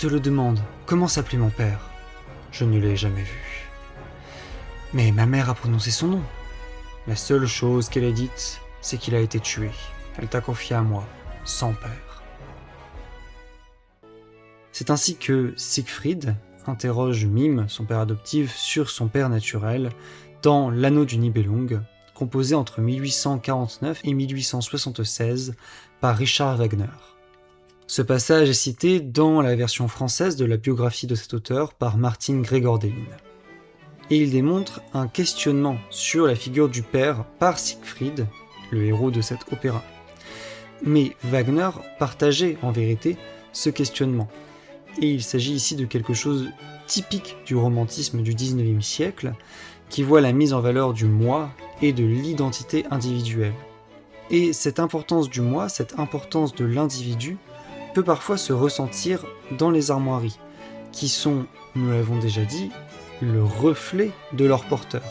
te le demande, comment s'appelait mon père ? Je ne l'ai jamais vu. Mais ma mère a prononcé son nom. La seule chose qu'elle ait dite, c'est qu'il a été tué. Elle t'a confié à moi, sans père. C'est ainsi que Siegfried interroge Mime, son père adoptif, sur son père naturel, dans L'Anneau du Nibelung, composé entre 1849 et 1876 par Richard Wagner. Ce passage est cité dans la version française de la biographie de cet auteur par Martin Gregor-Dellin. Et il démontre un questionnement sur la figure du père par Siegfried, le héros de cet opéra. Mais Wagner partageait en vérité ce questionnement. Et il s'agit ici de quelque chose typique du romantisme du XIXe siècle, qui voit la mise en valeur du moi et de l'identité individuelle. Et cette importance du moi, cette importance de l'individu, peut parfois se ressentir dans les armoiries, qui sont, nous l'avons déjà dit, le reflet de leur porteur.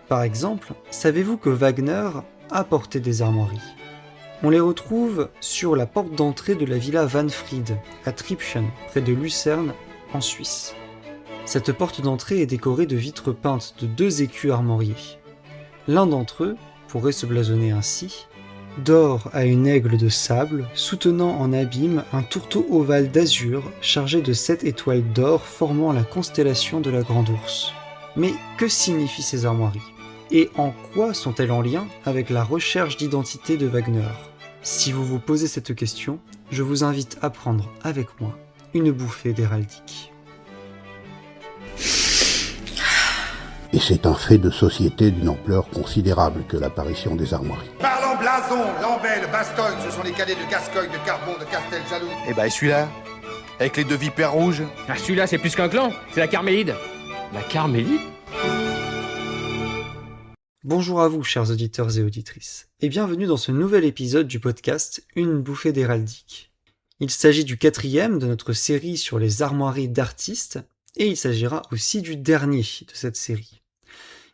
Par exemple, savez-vous que Wagner a porté des armoiries ? On les retrouve sur la porte d'entrée de la villa Wahnfried, à Tribschen, près de Lucerne, en Suisse. Cette porte d'entrée est décorée de vitres peintes de 2 écus armoriés. L'un d'entre eux pourrait se blasonner ainsi: d'or à une aigle de sable, soutenant en abîme un tourteau ovale d'azur chargé de 7 étoiles d'or formant la constellation de la Grande Ourse. Mais que signifient ces armoiries ? Et en quoi sont-elles en lien avec la recherche d'identité de Wagner ? Si vous vous posez cette question, je vous invite à prendre avec moi une bouffée d'héraldique. Et c'est un fait de société d'une ampleur considérable que l'apparition des armoiries. Parlant blason, Lambel, Bastogne, ce sont les cadets de Gascogne, de Carbon, de Castel-Jaloux. Eh ben celui-là, avec les 2 vipères rouges. Ah celui-là c'est plus qu'un clan, c'est la Carmélide. La Carmélide ? Bonjour à vous, chers auditeurs et auditrices, et bienvenue dans ce nouvel épisode du podcast Une bouffée d'héraldique. Il s'agit du 4e de notre série sur les armoiries d'artistes, et il s'agira aussi du dernier de cette série.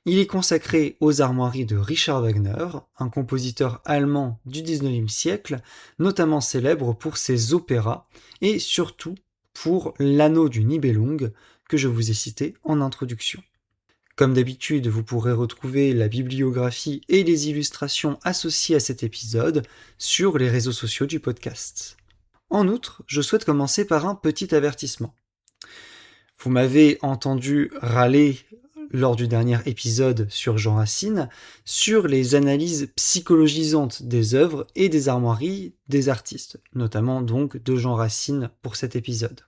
Il est consacré aux armoiries de Richard Wagner, un compositeur allemand du XIXe siècle, notamment célèbre pour ses opéras, et surtout pour L'Anneau du Nibelung, que je vous ai cité en introduction. Comme d'habitude, vous pourrez retrouver la bibliographie et les illustrations associées à cet épisode sur les réseaux sociaux du podcast. En outre, je souhaite commencer par un petit avertissement. Vous m'avez entendu râler lors du dernier épisode sur Jean Racine sur les analyses psychologisantes des œuvres et des armoiries des artistes, notamment donc de Jean Racine pour cet épisode.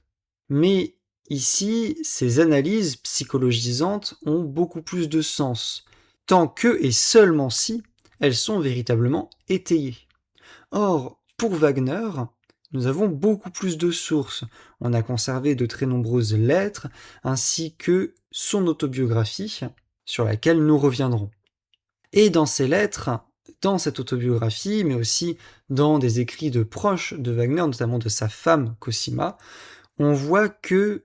Mais ici, ces analyses psychologisantes ont beaucoup plus de sens, tant que et seulement si elles sont véritablement étayées. Or, pour Wagner, nous avons beaucoup plus de sources. On a conservé de très nombreuses lettres, ainsi que son autobiographie, sur laquelle nous reviendrons. Et dans ces lettres, dans cette autobiographie, mais aussi dans des écrits de proches de Wagner, notamment de sa femme Cosima, on voit que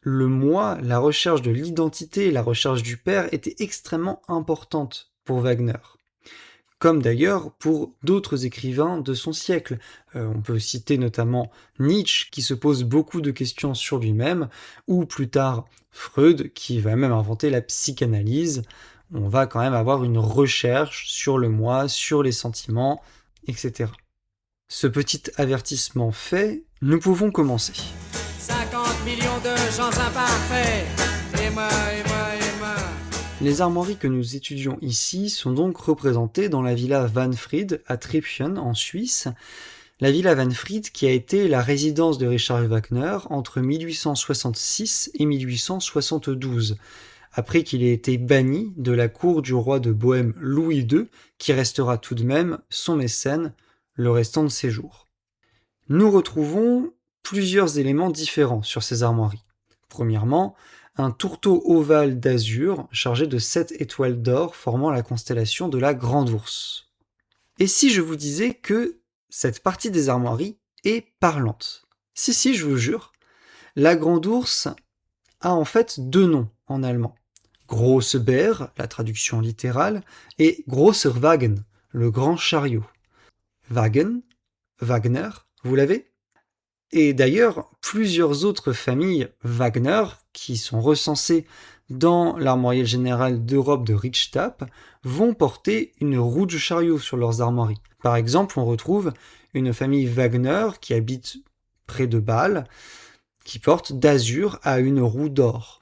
le moi, la recherche de l'identité, la recherche du père était extrêmement importante pour Wagner. Comme d'ailleurs pour d'autres écrivains de son siècle. On peut citer notamment Nietzsche, qui se pose beaucoup de questions sur lui-même, ou plus tard Freud, qui va même inventer la psychanalyse. On va quand même avoir une recherche sur le moi, sur les sentiments, etc. Ce petit avertissement fait, nous pouvons commencer. 50 millions de gens imparfaits, et moi. Les armoiries que nous étudions ici sont donc représentées dans la villa Wahnfried à Tribschen en Suisse. La villa Wahnfried qui a été la résidence de Richard Wagner entre 1866 et 1872, après qu'il ait été banni de la cour du roi de Bohême Louis II, qui restera tout de même son mécène le restant de ses jours. Nous retrouvons plusieurs éléments différents sur ces armoiries. Premièrement, un tourteau ovale d'azur chargé de 7 étoiles d'or formant la constellation de la Grande Ourse. Et si je vous disais que cette partie des armoiries est parlante ? Si, je vous jure. La Grande Ourse a en fait 2 noms en allemand. Große Bär, la traduction littérale, et Großer Wagen, le grand chariot. Wagen, Wagner, vous l'avez ? Et d'ailleurs, plusieurs autres familles Wagner, qui sont recensées dans l'armoriel général d'Europe de Richtap, vont porter une roue de chariot sur leurs armoiries. Par exemple, on retrouve une famille Wagner qui habite près de Bâle, qui porte d'azur à une roue d'or.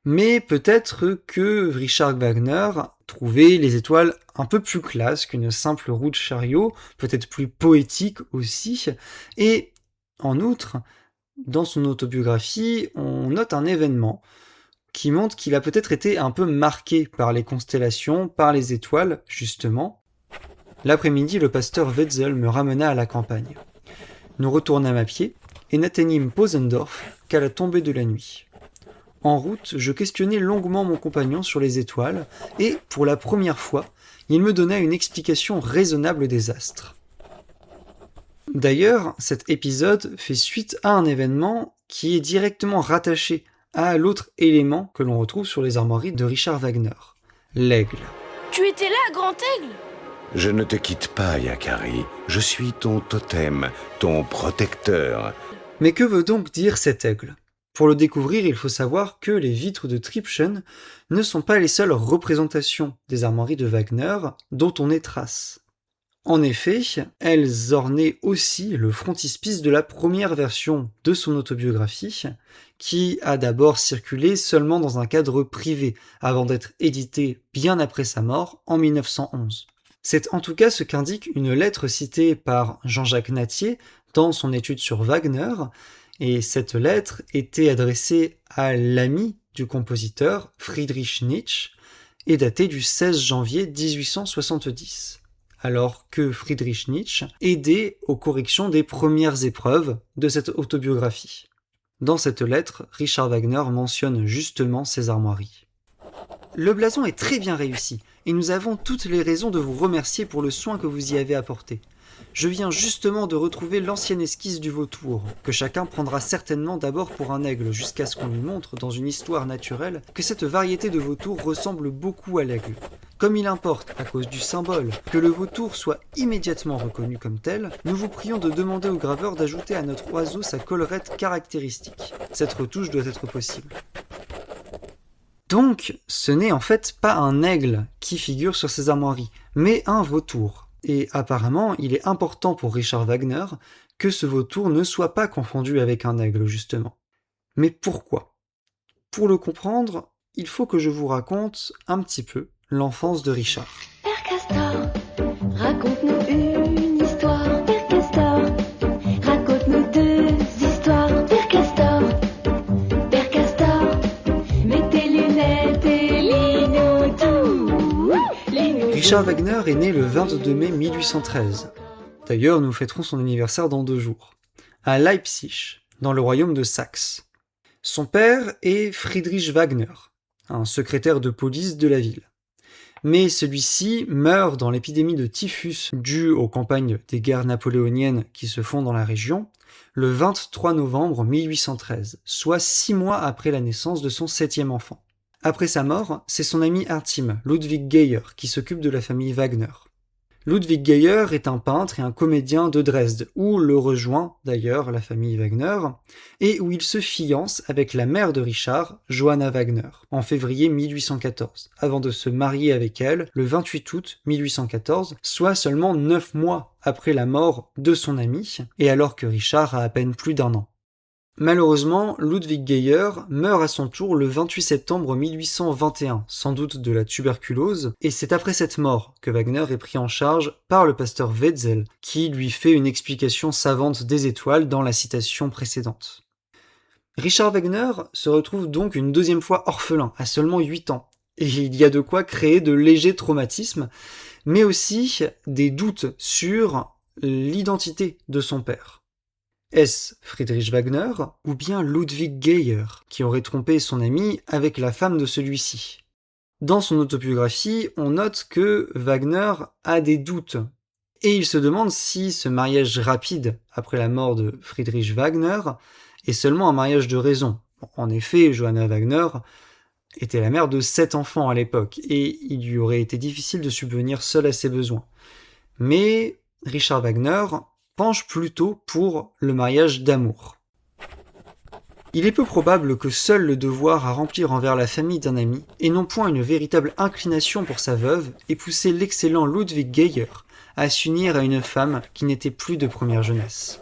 Mais peut-être que Richard Wagner trouvait les étoiles un peu plus classe qu'une simple roue de chariot, peut-être plus poétique aussi, et en outre, dans son autobiographie, on note un événement qui montre qu'il a peut-être été un peu marqué par les constellations, par les étoiles, justement. L'après-midi, le pasteur Wetzel me ramena à la campagne. Nous retournâmes à pied et n'atteignîmes Posendorf qu'à la tombée de la nuit. En route, je questionnai longuement mon compagnon sur les étoiles et, pour la première fois, il me donna une explication raisonnable des astres. D'ailleurs, cet épisode fait suite à un événement qui est directement rattaché à l'autre élément que l'on retrouve sur les armoiries de Richard Wagner, l'aigle. Tu étais là, Grand Aigle ? Je ne te quitte pas, Yakari. Je suis ton totem, ton protecteur. Mais que veut donc dire cet aigle ? Pour le découvrir, il faut savoir que les vitres de Tripschen ne sont pas les seules représentations des armoiries de Wagner dont on ait trace. En effet, elles ornaient aussi le frontispice de la première version de son autobiographie, qui a d'abord circulé seulement dans un cadre privé, avant d'être édité bien après sa mort, en 1911. C'est en tout cas ce qu'indique une lettre citée par Jean-Jacques Nattier dans son étude sur Wagner, et cette lettre était adressée à l'ami du compositeur, Friedrich Nietzsche, et datée du 16 janvier 1870. Alors que Friedrich Nietzsche aidait aux corrections des premières épreuves de cette autobiographie. Dans cette lettre, Richard Wagner mentionne justement ces armoiries. Le blason est très bien réussi, et nous avons toutes les raisons de vous remercier pour le soin que vous y avez apporté. Je viens justement de retrouver l'ancienne esquisse du vautour, que chacun prendra certainement d'abord pour un aigle, jusqu'à ce qu'on lui montre, dans une histoire naturelle, que cette variété de vautour ressemble beaucoup à l'aigle. Comme il importe, à cause du symbole, que le vautour soit immédiatement reconnu comme tel, nous vous prions de demander au graveur d'ajouter à notre oiseau sa collerette caractéristique. Cette retouche doit être possible. Donc, ce n'est en fait pas un aigle qui figure sur ces armoiries, mais un vautour. Et apparemment, il est important pour Richard Wagner que ce vautour ne soit pas confondu avec un aigle, justement. Mais pourquoi ? Pour le comprendre, il faut que je vous raconte un petit peu l'enfance de Richard. Père Castor, raconte-nous une histoire. Père Castor, raconte-nous deux histoires. Père Castor, Père Castor, mets tes lunettes et lis-nous tout. Richard Wagner est né le 22 mai 1813. D'ailleurs, nous fêterons son anniversaire dans 2 jours. À Leipzig, dans le royaume de Saxe. Son père est Friedrich Wagner, un secrétaire de police de la ville. Mais celui-ci meurt dans l'épidémie de typhus due aux campagnes des guerres napoléoniennes qui se font dans la région, le 23 novembre 1813, soit 6 mois après la naissance de son 7e enfant. Après sa mort, c'est son ami intime, Ludwig Geyer, qui s'occupe de la famille Wagner. Ludwig Geyer est un peintre et un comédien de Dresde, où le rejoint d'ailleurs la famille Wagner, et où il se fiance avec la mère de Richard, Johanna Wagner, en février 1814, avant de se marier avec elle le 28 août 1814, soit seulement 9 mois après la mort de son ami, et alors que Richard a à peine plus d'1 an. Malheureusement, Ludwig Geyer meurt à son tour le 28 septembre 1821, sans doute de la tuberculose, et c'est après cette mort que Wagner est pris en charge par le pasteur Wetzel, qui lui fait une explication savante des étoiles dans la citation précédente. Richard Wagner se retrouve donc une 2e fois orphelin, à seulement 8 ans, et il y a de quoi créer de légers traumatismes, mais aussi des doutes sur l'identité de son père. Est-ce Friedrich Wagner ou bien Ludwig Geyer qui aurait trompé son ami avec la femme de celui-ci ? Dans son autobiographie, on note que Wagner a des doutes et il se demande si ce mariage rapide après la mort de Friedrich Wagner est seulement un mariage de raison. En effet, Johanna Wagner était la mère de 7 enfants à l'époque et il lui aurait été difficile de subvenir seule à ses besoins. Mais Richard Wagner penche plutôt pour le mariage d'amour. Il est peu probable que seul le devoir à remplir envers la famille d'un ami, et non point une véritable inclination pour sa veuve, ait poussé l'excellent Ludwig Geyer à s'unir à une femme qui n'était plus de première jeunesse.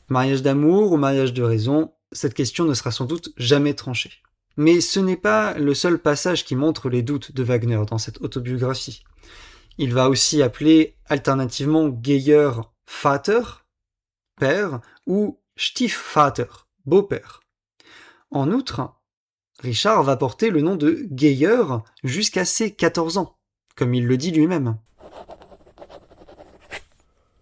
Mariage d'amour ou mariage de raison, cette question ne sera sans doute jamais tranchée. Mais ce n'est pas le seul passage qui montre les doutes de Wagner dans cette autobiographie. Il va aussi appeler alternativement Geyer Vater, père, ou Stiefvater, beau-père. En outre, Richard va porter le nom de Geyer jusqu'à ses 14 ans, comme il le dit lui-même.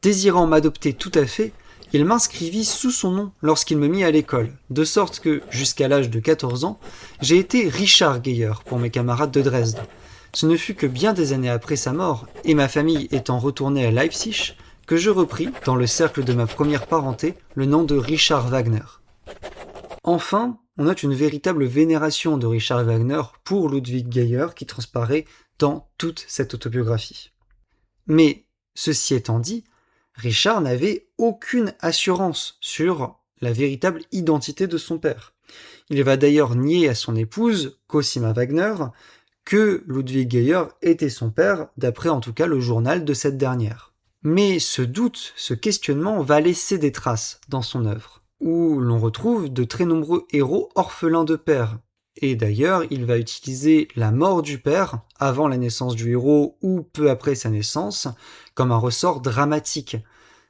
Désirant m'adopter tout à fait, il m'inscrivit sous son nom lorsqu'il me mit à l'école, de sorte que, jusqu'à l'âge de 14 ans, j'ai été Richard Geyer pour mes camarades de Dresde. Ce ne fut que bien des années après sa mort, et ma famille étant retournée à Leipzig, que je repris, dans le cercle de ma première parenté, le nom de Richard Wagner. Enfin, on note une véritable vénération de Richard Wagner pour Ludwig Geyer qui transparaît dans toute cette autobiographie. Mais, ceci étant dit, Richard n'avait aucune assurance sur la véritable identité de son père. Il va d'ailleurs nier à son épouse, Cosima Wagner, que Ludwig Geyer était son père, d'après en tout cas le journal de cette dernière. Mais ce doute, ce questionnement va laisser des traces dans son œuvre, où l'on retrouve de très nombreux héros orphelins de père. Et d'ailleurs, il va utiliser la mort du père, avant la naissance du héros ou peu après sa naissance, comme un ressort dramatique.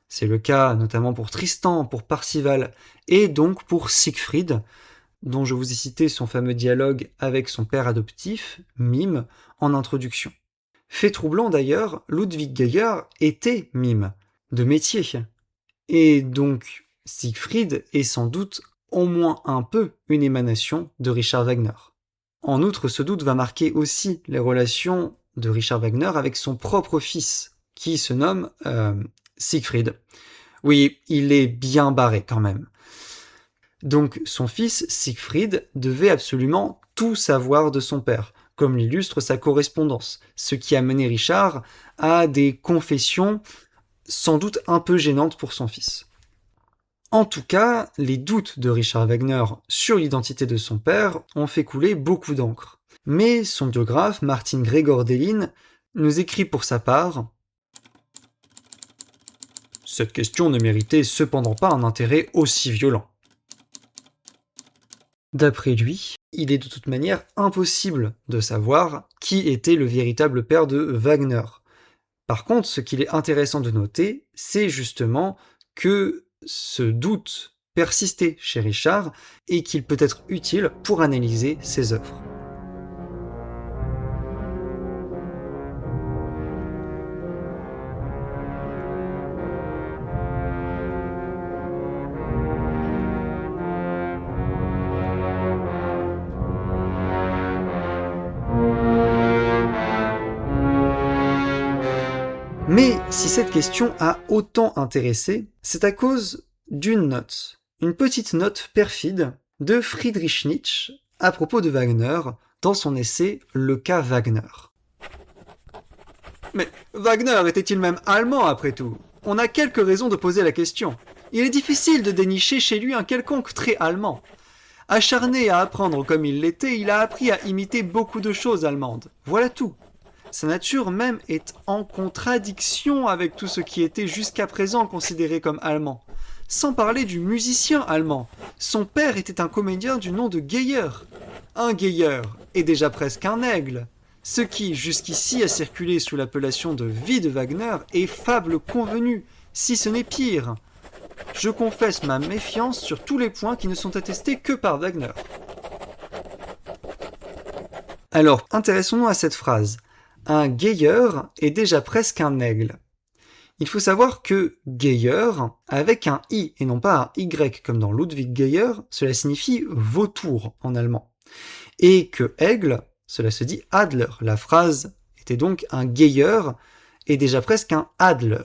C'est le cas notamment pour Tristan, pour Parzival, et donc pour Siegfried, dont je vous ai cité son fameux dialogue avec son père adoptif, Mime, en introduction. Fait troublant d'ailleurs, Ludwig Geyer était mime, de métier. Et donc, Siegfried est sans doute au moins un peu une émanation de Richard Wagner. En outre, ce doute va marquer aussi les relations de Richard Wagner avec son propre fils, qui se nomme Siegfried. Oui, il est bien barré quand même. Donc son fils, Siegfried, devait absolument tout savoir de son père, comme l'illustre sa correspondance, ce qui a mené Richard à des confessions sans doute un peu gênantes pour son fils. En tout cas, les doutes de Richard Wagner sur l'identité de son père ont fait couler beaucoup d'encre. Mais son biographe, Martin Gregor Dellin, nous écrit pour sa part « Cette question ne méritait cependant pas un intérêt aussi violent. » D'après lui, il est de toute manière impossible de savoir qui était le véritable père de Wagner. Par contre, ce qu'il est intéressant de noter, c'est justement que ce doute persistait chez Richard et qu'il peut être utile pour analyser ses œuvres. Mais si cette question a autant intéressé, c'est à cause d'une note, une petite note perfide de Friedrich Nietzsche à propos de Wagner dans son essai « Le cas Wagner ». Mais Wagner était-il même allemand après tout ? On a quelques raisons de poser la question. Il est difficile de dénicher chez lui un quelconque trait allemand. Acharné à apprendre comme il l'était, il a appris à imiter beaucoup de choses allemandes. Voilà tout. Sa nature même est en contradiction avec tout ce qui était jusqu'à présent considéré comme allemand. Sans parler du musicien allemand. Son père était un comédien du nom de Geyer. Un Geyer est déjà presque un aigle. Ce qui, jusqu'ici, a circulé sous l'appellation de vie de Wagner est fable convenue, si ce n'est pire. Je confesse ma méfiance sur tous les points qui ne sont attestés que par Wagner. Alors, intéressons-nous à cette phrase. Un Geyer est déjà presque un aigle. Il faut savoir que Geyer, avec un I et non pas un Y comme dans Ludwig Geyer, cela signifie vautour en allemand. Et que aigle, cela se dit Adler. La phrase était donc un Geyer est déjà presque un Adler.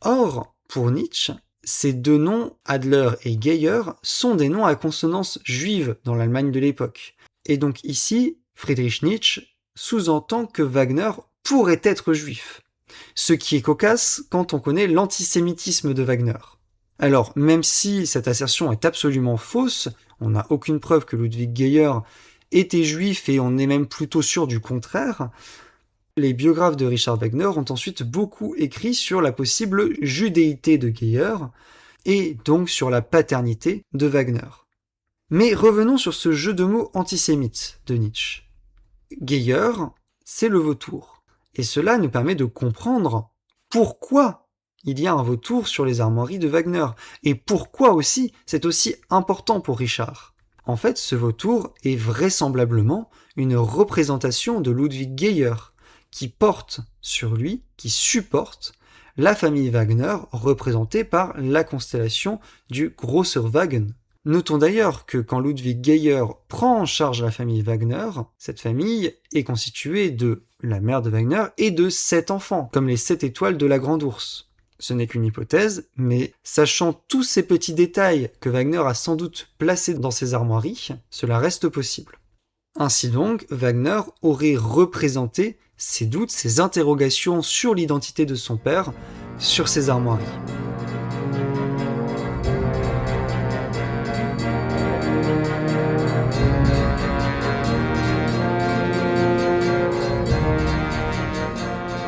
Or, pour Nietzsche, ces deux noms, Adler et Geyer, sont des noms à consonance juive dans l'Allemagne de l'époque. Et donc ici, Friedrich Nietzsche sous-entend que Wagner pourrait être juif. Ce qui est cocasse quand on connaît l'antisémitisme de Wagner. Alors, même si cette assertion est absolument fausse, on n'a aucune preuve que Ludwig Geyer était juif et on est même plutôt sûr du contraire, les biographes de Richard Wagner ont ensuite beaucoup écrit sur la possible judéité de Geyer et donc sur la paternité de Wagner. Mais revenons sur ce jeu de mots antisémite de Nietzsche. Geyer, c'est le vautour. Et cela nous permet de comprendre pourquoi il y a un vautour sur les armoiries de Wagner, et pourquoi aussi c'est aussi important pour Richard. En fait, ce vautour est vraisemblablement une représentation de Ludwig Geyer, qui porte sur lui, qui supporte la famille Wagner représentée par la constellation du Grosser Wagen. Notons d'ailleurs que quand Ludwig Geyer prend en charge la famille Wagner, cette famille est constituée de la mère de Wagner et de 7 enfants, comme les 7 étoiles de la Grande Ourse. Ce n'est qu'une hypothèse, mais sachant tous ces petits détails que Wagner a sans doute placés dans ses armoiries, cela reste possible. Ainsi donc, Wagner aurait représenté ses doutes, ses interrogations sur l'identité de son père sur ses armoiries.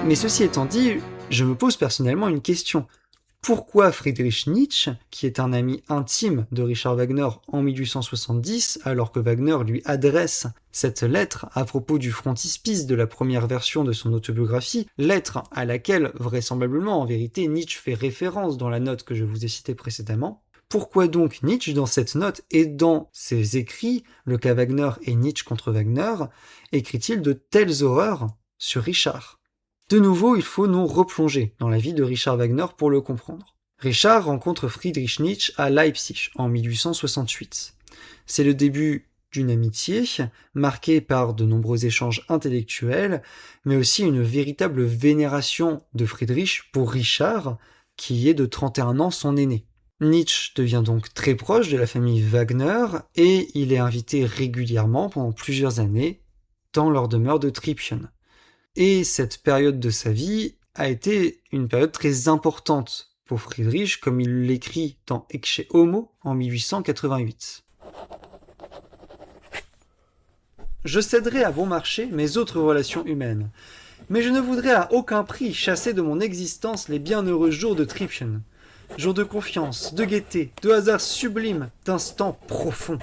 Mais ceci étant dit, je me pose personnellement une question. Pourquoi Friedrich Nietzsche, qui est un ami intime de Richard Wagner en 1870, alors que Wagner lui adresse cette lettre à propos du frontispice de la première version de son autobiographie, lettre à laquelle vraisemblablement en vérité Nietzsche fait référence dans la note que je vous ai citée précédemment, pourquoi donc Nietzsche, dans cette note et dans ses écrits, le cas Wagner et Nietzsche contre Wagner, écrit-il de telles horreurs sur Richard ? De nouveau, il faut nous replonger dans la vie de Richard Wagner pour le comprendre. Richard rencontre Friedrich Nietzsche à Leipzig en 1868. C'est le début d'une amitié marquée par de nombreux échanges intellectuels, mais aussi une véritable vénération de Friedrich pour Richard, qui est de 31 ans son aîné. Nietzsche devient donc très proche de la famille Wagner et il est invité régulièrement pendant plusieurs années dans leur demeure de Tripchen. Et cette période de sa vie a été une période très importante pour Friedrich, comme il l'écrit dans Ecce Homo en 1888. Je céderai à bon marché mes autres relations humaines, mais je ne voudrais à aucun prix chasser de mon existence les bienheureux jours de Tripchen, jours de confiance, de gaieté, de hasard sublime, d'instants profonds.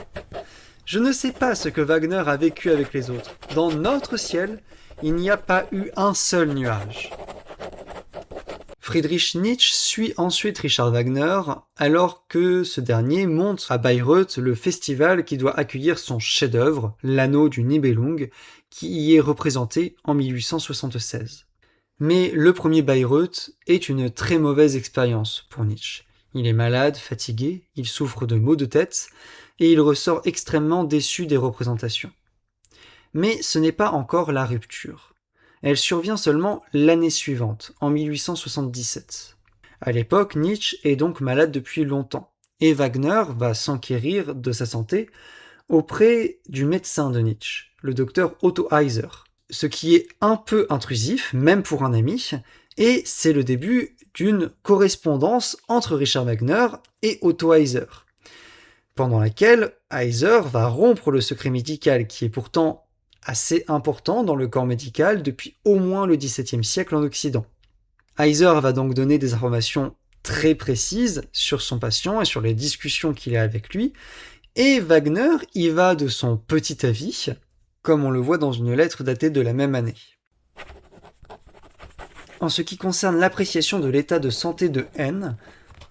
Je ne sais pas ce que Wagner a vécu avec les autres. Dans notre ciel, il n'y a pas eu un seul nuage. Friedrich Nietzsche suit ensuite Richard Wagner alors que ce dernier monte à Bayreuth le festival qui doit accueillir son chef-d'œuvre, l'Anneau du Nibelung, qui y est représenté en 1876. Mais le premier Bayreuth est une très mauvaise expérience pour Nietzsche. Il est malade, fatigué, il souffre de maux de tête et il ressort extrêmement déçu des représentations. Mais ce n'est pas encore la rupture. Elle survient seulement l'année suivante, en 1877. À l'époque, Nietzsche est donc malade depuis longtemps, et Wagner va s'enquérir de sa santé auprès du médecin de Nietzsche, le docteur Otto Heiser, ce qui est un peu intrusif, même pour un ami, et c'est le début d'une correspondance entre Richard Wagner et Otto Heiser, pendant laquelle Heiser va rompre le secret médical qui est pourtant assez important dans le corps médical depuis au moins le XVIIe siècle en Occident. Heiser va donc donner des informations très précises sur son patient et sur les discussions qu'il a avec lui, et Wagner y va de son petit avis, comme on le voit dans une lettre datée de la même année. En ce qui concerne l'appréciation de l'état de santé de N,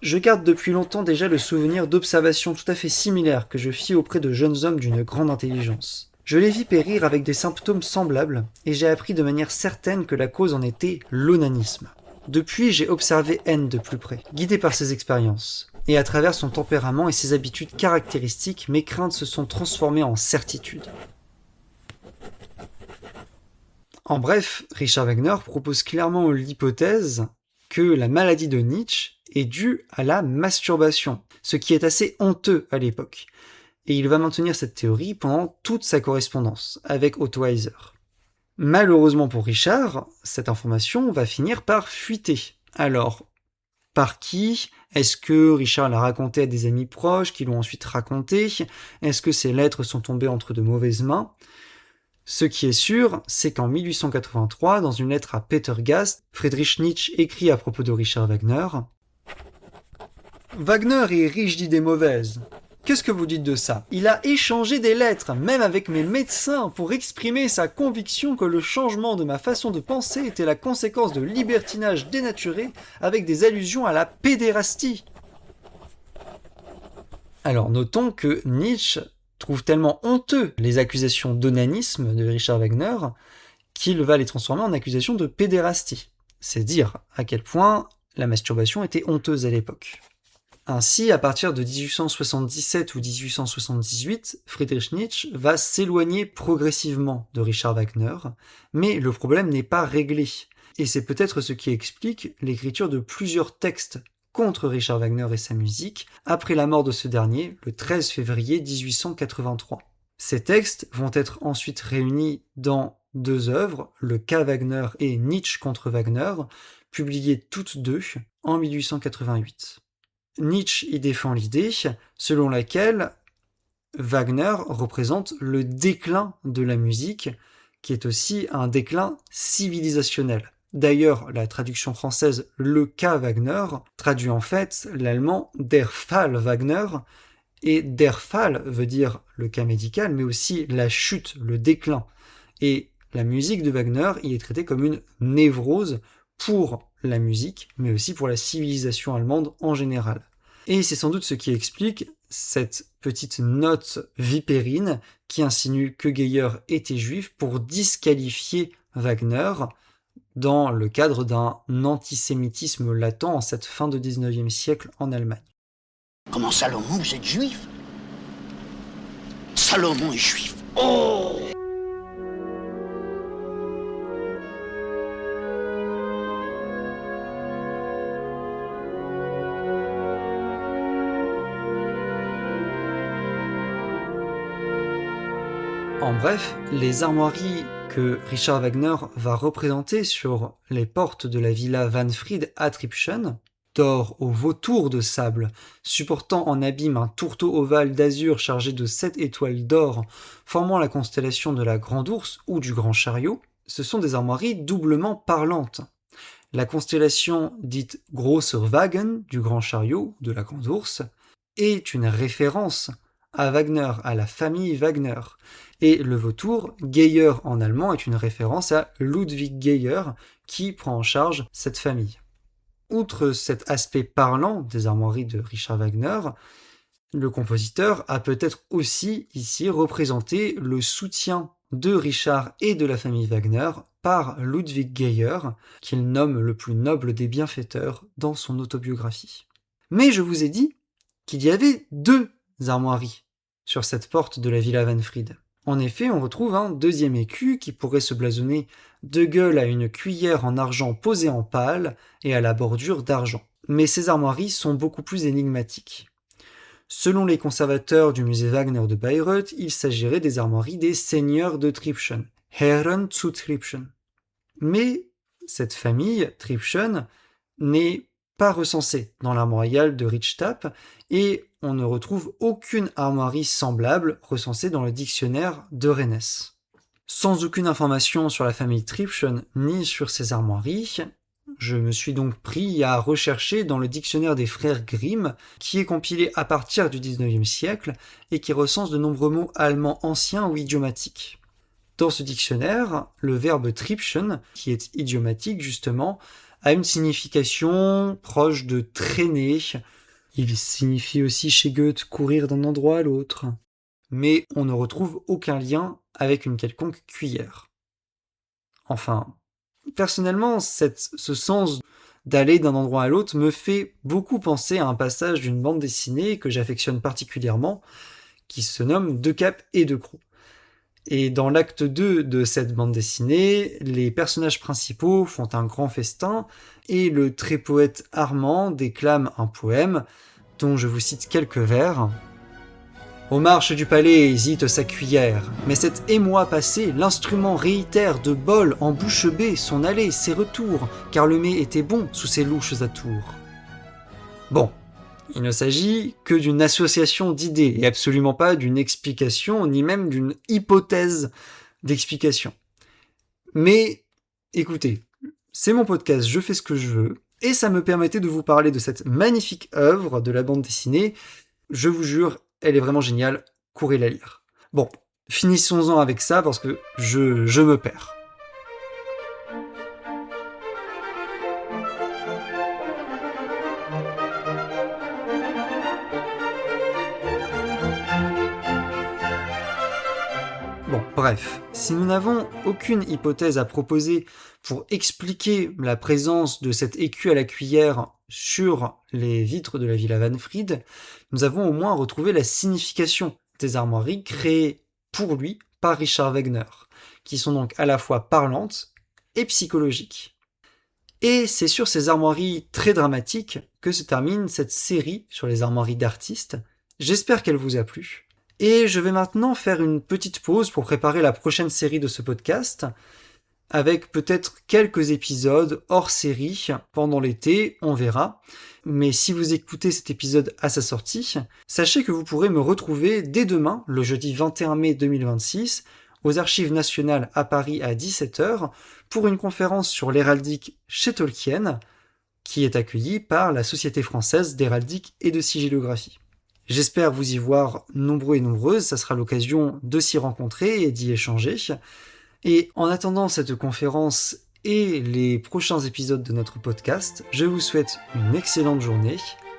je garde depuis longtemps déjà le souvenir d'observations tout à fait similaires que je fis auprès de jeunes hommes d'une grande intelligence. Je les vis périr avec des symptômes semblables, et j'ai appris de manière certaine que la cause en était l'onanisme. Depuis, j'ai observé N de plus près, guidé par ses expériences, et à travers son tempérament et ses habitudes caractéristiques, mes craintes se sont transformées en certitudes. En bref, Richard Wagner propose clairement l'hypothèse que la maladie de Nietzsche est due à la masturbation, ce qui est assez honteux à l'époque. Et il va maintenir cette théorie pendant toute sa correspondance avec Otto Heiser. Malheureusement pour Richard, cette information va finir par fuiter. Alors, par qui ? Est-ce que Richard l'a raconté à des amis proches qui l'ont ensuite raconté ? Est-ce que ces lettres sont tombées entre de mauvaises mains ? Ce qui est sûr, c'est qu'en 1883, dans une lettre à Peter Gast, Friedrich Nietzsche écrit à propos de Richard Wagner « Wagner est riche d'idées mauvaises. Qu'est-ce que vous dites de ça ? Il a échangé des lettres, même avec mes médecins, pour exprimer sa conviction que le changement de ma façon de penser était la conséquence de libertinage dénaturé avec des allusions à la pédérastie. » Alors notons que Nietzsche trouve tellement honteux les accusations d'onanisme de Richard Wagner qu'il va les transformer en accusations de pédérastie. C'est dire à quel point la masturbation était honteuse à l'époque. Ainsi, à partir de 1877 ou 1878, Friedrich Nietzsche va s'éloigner progressivement de Richard Wagner, mais le problème n'est pas réglé. Et c'est peut-être ce qui explique l'écriture de plusieurs textes contre Richard Wagner et sa musique, après la mort de ce dernier, le 13 février 1883. Ces textes vont être ensuite réunis dans 2 œuvres, le cas Wagner et Nietzsche contre Wagner, publiées toutes 2 en 1888. Nietzsche y défend l'idée selon laquelle Wagner représente le déclin de la musique, qui est aussi un déclin civilisationnel. D'ailleurs, la traduction française « le cas Wagner » traduit en fait l'allemand « der Fall Wagner », et « der Fall » veut dire le cas médical, mais aussi la chute, le déclin. Et la musique de Wagner y est traitée comme une névrose pour la musique, mais aussi pour la civilisation allemande en général. Et c'est sans doute ce qui explique cette petite note vipérine qui insinue que Geyer était juif pour disqualifier Wagner dans le cadre d'un antisémitisme latent en cette fin de 19e siècle en Allemagne. Comment Salomon, vous êtes juif ? Salomon est juif. Oh ! En bref, les armoiries que Richard Wagner va représenter sur les portes de la villa Wahnfried à Tribschen, d'or aux vautours de sable, supportant en abîme un tourteau ovale d'azur chargé de 7 étoiles d'or, formant la constellation de la Grande Ourse ou du Grand Chariot, ce sont des armoiries doublement parlantes. La constellation dite Grosser Wagen du Grand Chariot, de la Grande Ourse, est une référence à Wagner, à la famille Wagner. Et le vautour, Geyer en allemand, est une référence à Ludwig Geyer, qui prend en charge cette famille. Outre cet aspect parlant des armoiries de Richard Wagner, le compositeur a peut-être aussi ici représenté le soutien de Richard et de la famille Wagner par Ludwig Geyer, qu'il nomme le plus noble des bienfaiteurs dans son autobiographie. Mais je vous ai dit qu'il y avait 2 armoiries sur cette porte de la villa Wahnfried. En effet, on retrouve un 2e écu qui pourrait se blasonner de gueule à une cuillère en argent posée en pâle et à la bordure d'argent. Mais ces armoiries sont beaucoup plus énigmatiques. Selon les conservateurs du musée Wagner de Bayreuth, il s'agirait des armoiries des seigneurs de Tribschen, Herren zu Tribschen. Mais cette famille, Tribschen, n'est pas recensée dans l'armoirial de Richtap et on ne retrouve aucune armoirie semblable recensée dans le dictionnaire de Rennes. Sans aucune information sur la famille Tribschen ni sur ces armoiries, je me suis donc pris à rechercher dans le dictionnaire des frères Grimm, qui est compilé à partir du 19e siècle et qui recense de nombreux mots allemands anciens ou idiomatiques. Dans ce dictionnaire, le verbe Tribschen, qui est idiomatique justement, a une signification proche de traîner. Il signifie aussi chez Goethe courir d'un endroit à l'autre. Mais on ne retrouve aucun lien avec une quelconque cuillère. Enfin, personnellement, ce sens d'aller d'un endroit à l'autre me fait beaucoup penser à un passage d'une bande dessinée que j'affectionne particulièrement, qui se nomme Deux capes et deux crocs. Et dans l'acte 2 de cette bande dessinée, les personnages principaux font un grand festin et le très poète Armand déclame un poème dont je vous cite quelques vers. Aux marches du palais hésite sa cuillère, mais cet émoi passé, l'instrument réitère de bol en bouche bée son aller, ses retours, car le mets était bon sous ses louches atours. Bon, il ne s'agit que d'une association d'idées, et absolument pas d'une explication, ni même d'une hypothèse d'explication. Mais, écoutez, c'est mon podcast, je fais ce que je veux, et ça me permettait de vous parler de cette magnifique œuvre de la bande dessinée. Je vous jure, elle est vraiment géniale, courez la lire. Bon, finissons-en avec ça parce que je me perds. Bon, bref, si nous n'avons aucune hypothèse à proposer pour expliquer la présence de cet écu à la cuillère sur les vitres de la Villa Wahnfried, nous avons au moins retrouvé la signification des armoiries créées pour lui par Richard Wagner, qui sont donc à la fois parlantes et psychologiques. Et c'est sur ces armoiries très dramatiques que se termine cette série sur les armoiries d'artistes. J'espère qu'elle vous a plu. Et je vais maintenant faire une petite pause pour préparer la prochaine série de ce podcast, avec peut-être quelques épisodes hors série pendant l'été, on verra. Mais si vous écoutez cet épisode à sa sortie, sachez que vous pourrez me retrouver dès demain, le jeudi 21 mai 2026, aux Archives nationales à Paris à 17h, pour une conférence sur l'héraldique chez Tolkien, qui est accueillie par la Société française d'héraldique et de sigillographie. J'espère vous y voir nombreux et nombreuses, ça sera l'occasion de s'y rencontrer et d'y échanger. Et en attendant cette conférence et les prochains épisodes de notre podcast, je vous souhaite une excellente journée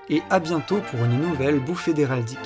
et à bientôt pour une nouvelle bouffée d'héraldique.